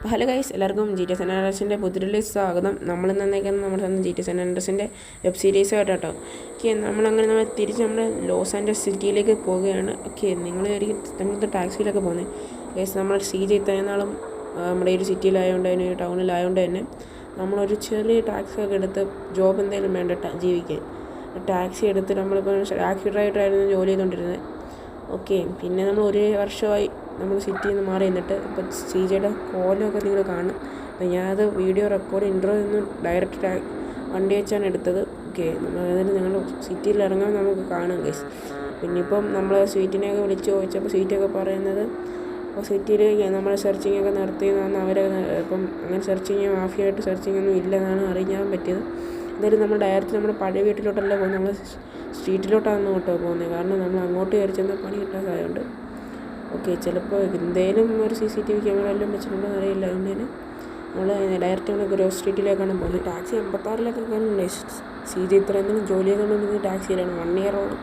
Hello guys, എല്ലാവർക്കും G T S N പുതിയ സ്വാഗതം. നമ്മൾ നന്നേക്കുന്നത് നമ്മുടെ സ്വന്തം G T S N web series ആയിട്ടോ. ഓക്കെ, നമ്മൾ തിരിച്ച് നമ്മുടെ ലോസ് ആൻഡസ് സിറ്റിയിലേക്ക് പോവുകയാണ്. ഓക്കെ, നമ്മളത്തെ ടാക്സിയിലൊക്കെ പോകുന്നത് ഗൈസ്. നമ്മൾ ഇത്രയും നാളും നമ്മുടെ ഒരു സിറ്റിയിലായതുകൊണ്ട് തന്നെ ടൗണിലായതുകൊണ്ട് തന്നെ നമ്മളൊരു ചെറിയ ടാക്സിയൊക്കെ എടുത്ത് ജോബ് എന്തെങ്കിലും വേണ്ട ജീവിക്കാൻ. ടാക്സി എടുത്ത് നമ്മളിപ്പോൾ ടാക്സി ഡ്രൈവറായിരുന്നു ജോലി ചെയ്തുകൊണ്ടിരുന്നത്. ഓക്കെ, പിന്നെ നമ്മൾ ഒരു വർഷമായി നമ്മൾ സിറ്റിയിൽ നിന്ന് മാറി നിന്നിട്ട് ഇപ്പോൾ CJയുടെ കോലമൊക്കെ നിങ്ങൾ കാണും. അപ്പോൾ ഞാനത് വീഡിയോ റെക്കോർഡ് ഇൻട്രോ ഒന്നും ഡയറക്റ്റ് വണ്ടി വെച്ചാണ് എടുത്തത്. ഓക്കെ, അതിന് നിങ്ങൾ സിറ്റിയിൽ ഇറങ്ങാൻ നമുക്ക് കാണാം ഗൈസ്. പിന്നെ ഇപ്പം നമ്മൾ സ്വീറ്റിനെയൊക്കെ വിളിച്ച് ചോദിച്ചപ്പോൾ സ്വീറ്റൊക്കെ പറയുന്നത് അപ്പോൾ സിറ്റിയിൽ നമ്മൾ സെർച്ചിങ്ങൊക്കെ നടത്തിയെന്നാണ് അവരെ. ഇപ്പം അങ്ങനെ മാഫിയായിട്ട് സെർച്ചിങ്ങൊന്നും ഇല്ലെന്നാണ് അറിയാൻ പറ്റിയത്. എന്തായാലും നമ്മൾ ഡയറക്റ്റ് നമ്മുടെ പഴയ വീട്ടിലോട്ടല്ല പോകുന്നത്, നമ്മൾ സ്ട്രീറ്റിലോട്ടാണ് കേട്ടോ പോകുന്നത്. കാരണം നമ്മൾ അങ്ങോട്ട് കയറി ചെന്ന പണി കിട്ടാത്തതായതുകൊണ്ട്. ഓക്കെ, ചിലപ്പോൾ എന്തെങ്കിലും ഒരു CCTV ക്യാമറ എല്ലാം വെച്ചിട്ടുണ്ടോ അറിയില്ല. അതുകൊണ്ട് തന്നെ നമ്മൾ ഡയറക്റ്റ് നമ്മൾ ഗ്രോസ് സ്ട്രീറ്റിലേക്കാണ് പോകുന്നത്. ടാക്സി 86 കാണുന്നുണ്ട്. CJ ഇത്ര എന്തെങ്കിലും ജോലി ചെയ്തുകൊണ്ടിരുന്നത് ടാക്സിയിലാണ് 1 ഇയറോളം.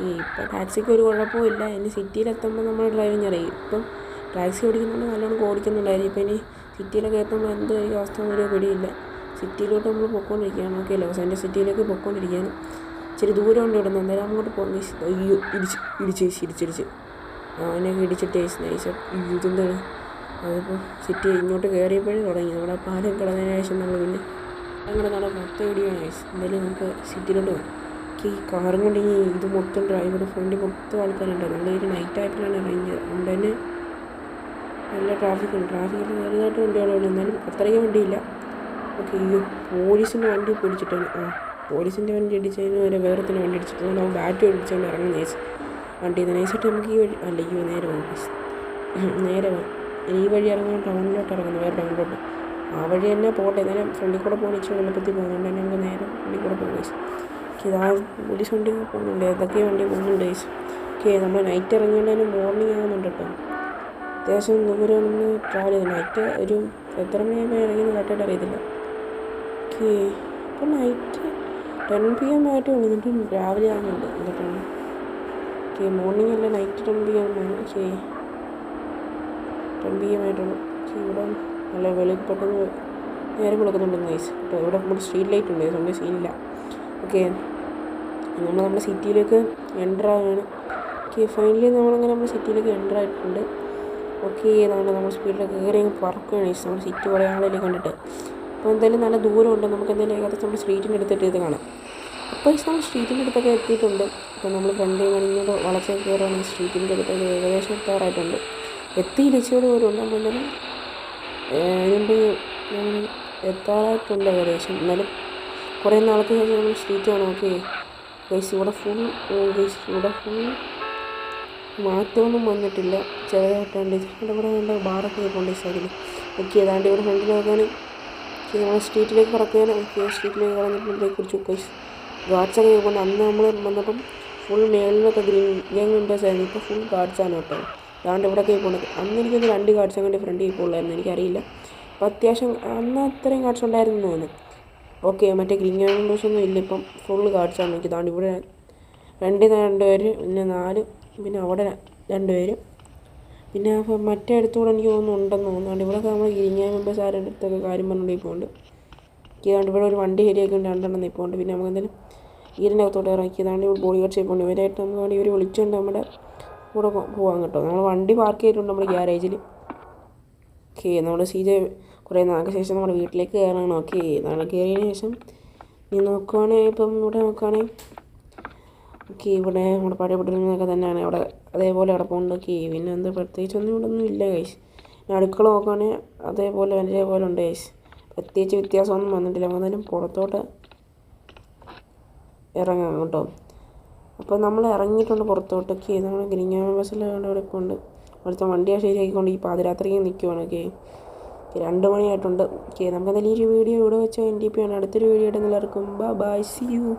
ഇപ്പോൾ ടാക്സിക്ക് ഒരു കുഴപ്പമില്ല. ഇനി സിറ്റിയിലെത്തുമ്പോൾ നമ്മൾ ഡ്രൈവിങ് അറിയും. ഇപ്പം ടാക്സി ഓടിക്കുന്നുണ്ട്, നല്ലോണം ഓടിക്കുന്നുണ്ടായിരുന്നു. ഇപ്പോൾ ഇനി സിറ്റിയിലൊക്കെ എത്തുമ്പോൾ എന്തായിരിക്കും അവസ്ഥ ഒരു പിടിയില്ല. സിറ്റിയിലോട്ട് നമ്മൾ പൊയ്ക്കൊണ്ടിരിക്കുകയാണ്. Okay, loss ആൻഡസ് സിറ്റിയിലേക്ക് പൊയ്ക്കൊണ്ടിരിക്കുകയാണ്. ഇച്ചിരി ദൂരം ഉണ്ട് ഇവിടെ നിന്ന്. എന്തായാലും അങ്ങോട്ട് പോകും. അയ്യോ, ഇടിച്ച് അവനൊക്കെ ഇടിച്ചിട്ട് നൈസ് ഇതെന്താണ് അതിപ്പോൾ സിറ്റി ഇങ്ങോട്ട് കയറിയപ്പോഴേ തുടങ്ങി. നമ്മുടെ പാലം കിടന്നതിന് ശേഷം നമ്മൾ പിന്നെ അങ്ങനെ നട മൊത്തം ഇടിയാണ് നൈസ്. എന്തായാലും നമുക്ക് സിറ്റിയിലോട്ട് പോകാം. ഈ കാറും കൊണ്ട് ഇത് മൊത്തം ഡ്രൈവർ ഫ്രണ്ടിൽ മൊത്തം ആൾക്കാരുണ്ട്. നമ്മളൊരു നൈറ്റ് ആയപ്പോഴാണ് ഇറങ്ങിയത്. അതുകൊണ്ട് തന്നെ നല്ല ട്രാഫിക്കിൽ ചെറുതായിട്ട് വണ്ടികളുണ്ട്. എന്നാലും അത്രയും വണ്ടിയില്ല. ഓക്കെ, ഈ പോലീസിൻ്റെ വണ്ടി പിടിച്ചിട്ടാണ്. പോലീസിൻ്റെ വണ്ടി അടിച്ചതിന് വരെ വേറെ തന്നെ വണ്ടി അടിച്ചിട്ട് നമ്മൾ ബാറ്റ് അടിച്ചുകൊണ്ട് ഇറങ്ങുന്ന നൈസ് വണ്ടി നൈസായിട്ട് നമുക്ക് ഈ വഴി അയ്യോ നേരെ പോകാം. ഈ വഴി ഇറങ്ങാൻ ടൗണിലോട്ട് ഇറങ്ങുന്നു, വേറെ ടൗണിലോട്ട്. ആ വഴി തന്നെ പോട്ടെ. എന്നാലും ഫ്രണ്ടിൽ കൂടെ പോകണം. ഇച്ചിരി എളുപ്പത്തിൽ പോകുന്നുണ്ട് തന്നെ നമുക്ക് നേരെ ഫ്രണ്ടിൽ കൂടെ പോകും ഗൈസ്. ഇതാ പോലീസ് വണ്ടി പോകുന്നുണ്ട്, ഏതൊക്കെ വണ്ടി പോകുന്നുണ്ട് ഗൈസ്. ഓക്കെ, നമ്മൾ നൈറ്റ് ഇറങ്ങിയോണ്ട് തന്നെ മോർണിംഗ് ആകുന്നുണ്ട് കേട്ടോ. അത്യാവശ്യം ദൂരം ഒന്ന് ട്രാവൽ ചെയ്തു. നൈറ്റ് ഒരു എത്ര മണിയാകുമ്പോൾ ഇറങ്ങിയെന്ന് കറക്റ്റായിട്ട് അറിയത്തില്ല. ഓക്കെ, ഇപ്പോൾ നൈറ്റ് 10 PM ആയിട്ട് വന്നിട്ട് രാവിലെ ആകുന്നുണ്ട് എന്തൊക്കെയാണ്. ഓക്കെ, മോർണിംഗ് അല്ല, നൈറ്റ് 10 PM ആണ്. ഓക്കെ, 10 PM ആയിട്ടുള്ളൂ. ഇവിടെ നല്ല വെളിപ്പെട്ടെന്ന് നേരെ കൊടുക്കുന്നുണ്ട് നൈസ് കേട്ടോ. ഇവിടെ നമ്മുടെ സ്ട്രീറ്റ് ലൈറ്റ് ഉണ്ട്, അതുകൊണ്ട് സീനില്ല. ഓക്കെ, നമ്മുടെ സിറ്റിയിലേക്ക് എൻ്റർ ആവുകയാണ്. ഓക്കെ, ഫൈനലി നമ്മുടെ സിറ്റിയിലേക്ക് എൻ്റർ ആയിട്ടുണ്ട്. ഓക്കെ, നമ്മൾ സ്പീഡിലൊക്കെ കയറി പറക്കുകയാണ് നമ്മുടെ സിറ്റി കുറേ ആളിലേക്ക് കണ്ടിട്ട്. അപ്പോൾ എന്തായാലും നല്ല ദൂരമുണ്ട്. നമുക്ക് എന്തായാലും ഏകദേശം നമ്മുടെ സ്ട്രീറ്റിൻ്റെ അടുത്തിട്ട് ഇത് കാണാം. അപ്പോൾ നമ്മൾ സ്ട്രീറ്റിൻ്റെ അടുത്തൊക്കെ എത്തിയിട്ടുണ്ട്. അപ്പോൾ നമ്മൾ ഫ്രണ്ടിൽ ഇങ്ങോട്ട് വളച്ച് കയറുകയാണ്. സ്ട്രീറ്റിൻ്റെ അടുത്തൊക്കെ ഏകദേശം എത്താറായിട്ടുണ്ട്. ഇച്ചിരി ദൂരമുണ്ട്. നമ്മൾ എന്തായാലും ഇതിൻ്റെ നമ്മൾ എത്താറായിട്ടുണ്ട് ഏകദേശം. എന്നാലും കുറേ നാൾക്ക് ശേഷം നമ്മൾ സ്ട്രീറ്റ് കാണാം. ഓക്കെ ഗൈസ്, ഇവിടെ ഫുൾ മാറ്റമൊന്നും വന്നിട്ടില്ല. ചെറുതായിട്ടുണ്ട്. ഇവിടെ വേണ്ട ബാറൊക്കെ പോകേണ്ട സൈഡിൽ. ഓക്കെ, ഏതാണ്ട് ഇവിടെ ഫ്രണ്ടിൽ നോക്കാൻ നമ്മൾ സ്ട്രീറ്റിലേക്ക് കിടക്കുകയാണ്. ഓക്കെ, സ്ട്രീറ്റിലേക്ക് കിടന്നിട്ട് കുറിച്ച് ഗൈസ് ഗാർഡ്സൊക്കെ കൊണ്ട് അന്ന് നമ്മൾ വന്നപ്പം ഫുൾ മേളിലൊക്കെ ഗ്രീൻ വിൻഡോസ് ആയിരുന്നു. ഇപ്പോൾ ഫുൾ ഗാർഡ്സാണ് കേട്ടോ. അതാണ്ട് ഇവിടെയൊക്കെ പോകുന്നത്. അന്ന് എനിക്കൊന്ന് 2 ഗാർഡ്സ് അങ്ങോട്ട് ഫ്രണ്ടിൽ പോകുള്ളായിരുന്നു, എനിക്കറിയില്ല. അപ്പോൾ അത്യാവശ്യം അന്ന് അത്രയും ഗാർഡ്സ് ഉണ്ടായിരുന്നു തോന്നുന്നു. ഓക്കെ, മറ്റേ ഗ്രീൻ വിൻഡോസ് ഒന്നും ഇല്ല, ഇപ്പം ഫുൾ ഗാർഡ്സാണ്. എനിക്ക് ഇതാണ്ട് ഇവിടെ 2 പേര്, പിന്നെ 4, പിന്നെ അവിടെ 2 പേര്, പിന്നെ അപ്പോൾ മറ്റേ അടുത്തുകൂടെ എനിക്ക് ഉണ്ടെന്ന് തോന്നുന്നുണ്ട്. ഇവിടെയൊക്കെ നമ്മൾ ഗ്രീൻ മെമ്പേഴ്സ് ആരുടെ അടുത്തൊക്കെ കാര്യം പറഞ്ഞുകൊണ്ട് പോകുന്നുണ്ട്. ഇതാണ്ട് ഇവിടെ ഒരു വണ്ടി ശരിയാക്കി 2 നിൽപ്പുണ്ട്. പിന്നെ നമുക്ക് എന്തായാലും ഇതിൻ്റെ അകത്തോട്ട് ഇറക്കി ഇതാണ്ട് ബോഡി ഗാർഡ് ഷേപ്പുണ്ട്. ഇവരായിട്ട് നമുക്ക് വേണ്ടി ഇവർ വിളിച്ചുകൊണ്ട് നമ്മുടെ കൂടെ പോകാൻ കേട്ടോ. നമ്മൾ വണ്ടി പാർക്ക് ചെയ്തിട്ടുണ്ട് നമ്മുടെ ഗ്യാരേജിൽ. ഓക്കെ, നമ്മുടെ CJ കുറേ നാൾക്ക് ശേഷം നമ്മുടെ വീട്ടിലേക്ക് കയറണം. ഓക്കെ, നാളെ കയറിയതിന് ശേഷം നീ നോക്കുവാണെങ്കിൽ ഇപ്പം ഇവിടെ നോക്കുകയാണെങ്കിൽ ഓക്കെ, ഇവിടെ നമ്മുടെ പഴയ വീട്ടിലൊക്കെ തന്നെയാണ് അവിടെ അതേപോലെ അവിടെ പോകുന്നുണ്ട്. ഓക്കെ, പിന്നെ എന്താ പ്രത്യേകിച്ചൊന്നും ഇവിടെ ഒന്നും ഇല്ല ഗൈസ്. അടുക്കള നോക്കുകയാണെങ്കിൽ അതേപോലെ ഉണ്ട് ഗൈസ്. പ്രത്യേകിച്ച് വ്യത്യാസമൊന്നും വന്നിട്ടില്ല. എന്തായാലും പുറത്തോട്ട് ഇറങ്ങാം കേട്ടോ. അപ്പോൾ നമ്മൾ ഇറങ്ങിയിട്ടുണ്ട് പുറത്തോട്ടൊക്കെ. നമ്മൾ ഗ്രീൻ ബസ്സിലാണ് അവിടെ ഇപ്പോൾ ഉണ്ട്. അവിടുത്തെ വണ്ടി ശരിയാക്കിക്കൊണ്ട് ഈ പാതിരാത്രിക്ക് നിൽക്കുവാണ്. ഓക്കെ, 2 മണിയായിട്ടുണ്ട്. ഓക്കെ, നമുക്ക് എന്തായാലും ഈ വീഡിയോ ഇവിടെ വെച്ച് NDP ആണ്. അടുത്തൊരു വീഡിയോ ആയിട്ട് എല്ലാവർക്കും ബൈ, സീ യു.